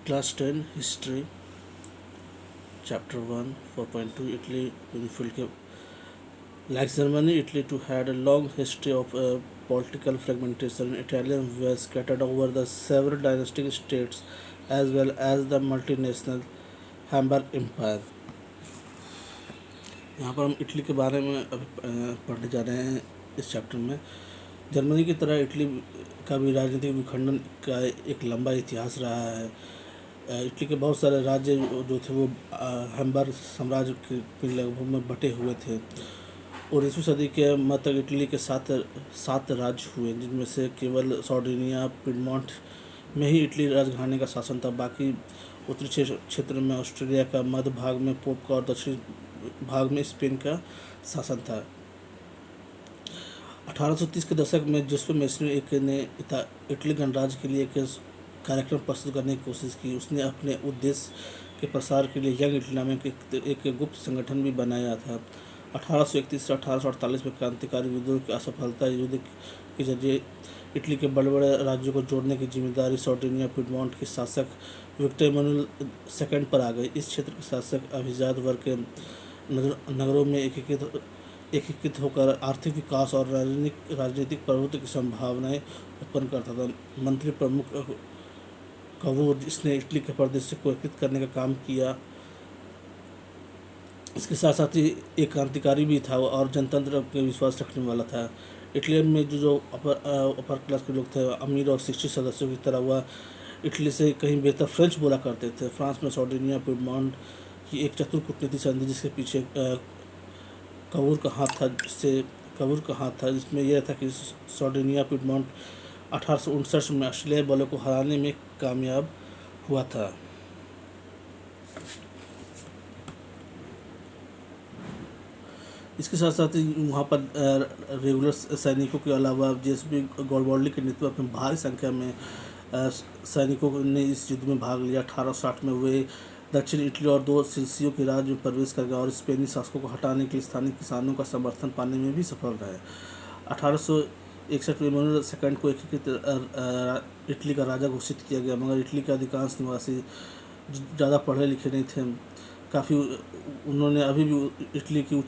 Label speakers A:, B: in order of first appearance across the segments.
A: Class 10 History Chapter 1 4.2 Italy Unified. Like Germany, Italy too had a long history of political fragmentation. Italians were scattered over the several dynastic states as well as the multinational Hamburg Empire. यहाँ पर हम Italy के बारे में अभी पढ़ने जा रहे हैं इस चैप्टर में। जर्मनी की तरह इटली का भी राजनीतिक विखंडन का एक लंबा इतिहास रहा है। इटली के बहुत सारे राज्य जो थे वो हैम्बर्ग साम्राज्य के लगभग में बटे हुए थे। 19वीं सदी के मध्य तक इटली के सात राज्य हुए, जिनमें से केवल सार्डिनिया पिडमोंट में ही इटली राजघराने का शासन था। बाकी उत्तरी क्षेत्र में ऑस्ट्रिया का, मध्य भाग में पोप का और दक्षिण भाग में स्पेन का शासन था। 1830 के दशक में जोसेफ मैसनी एक ने इटली गणराज्य के लिए एक कार्यक्रम प्रस्तुत करने की कोशिश की। उसने अपने उद्देश्य के प्रसार के लिए यंग इटली नामक एक गुप्त संगठन भी बनाया था। 1831 से 1848 में क्रांतिकारी विद्रोह की असफलता युद्ध के जरिए इटली के बड़े बड़े राज्यों को जोड़ने की जिम्मेदारी सार्डिनिया पिडमोंट के शासक विक्टर इमैनुअल II पर आ गई। इस क्षेत्र के शासक अभिजात वर्ग के नगरों में एकीकृत होकर आर्थिक विकास और राजनीतिक प्रभुत्व की संभावनाएं उत्पन्न करता था। मंत्री प्रमुख कवूर, जिसने इटली के प्रदेश को एकीकृत करने का काम किया, इसके साथ साथ ही एक क्रांतिकारी भी था और जनतंत्र पे विश्वास रखने वाला था। इटली में जो अपर क्लास के लोग थे, अमीर और शिक्षित सदस्यों की तरह वह इटली से कहीं बेहतर फ्रेंच बोला करते थे। फ्रांस में सार्डिनिया पिडमोंट की एक चतुर कूटनीति संधि, जिसके पीछे कवूर का हाथ था, जिसमें यह था कि सार्डिनिया पिडमोंट 1859 में ऑस्ट्रेलियाई बलों को हराने में कामयाब हुआ था। इसके साथ साथ ही वहाँ पर रेगुलर सैनिकों के अलावा जेएसपी गॉरिबाल्डी के नेतृत्व में भारी संख्या में सैनिकों ने इस युद्ध में भाग लिया। 1860 में वे दक्षिण इटली और 2 सिसिलियों के राज्य में प्रवेश कर गए और स्पेनी शासकों को हटाने के लिए स्थानीय किसानों का समर्थन पाने में भी सफल रहे। 1861 में इमैनुअल II को एकीकृत इटली का राजा घोषित किया गया, मगर इटली के अधिकांश निवासी ज़्यादा पढ़े लिखे नहीं थे। उन्होंने अभी भी इटली की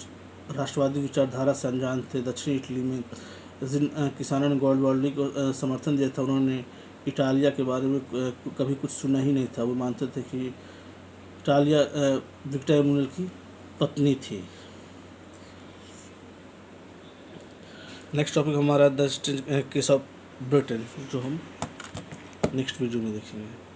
A: राष्ट्रवादी विचारधारा से अनजान थे। दक्षिण इटली में जिन किसानों ने गॉरिबाल्डी को समर्थन दिया था, उन्होंने इटालिया के बारे में कभी कुछ सुना ही नहीं था। वो मानते थे कि इटालिया विक्टर इमैनुअल की पत्नी थी। नेक्स्ट टॉपिक हमारा द केस ऑफ ब्रिटेन, जो हम नेक्स्ट वीडियो में देखेंगे।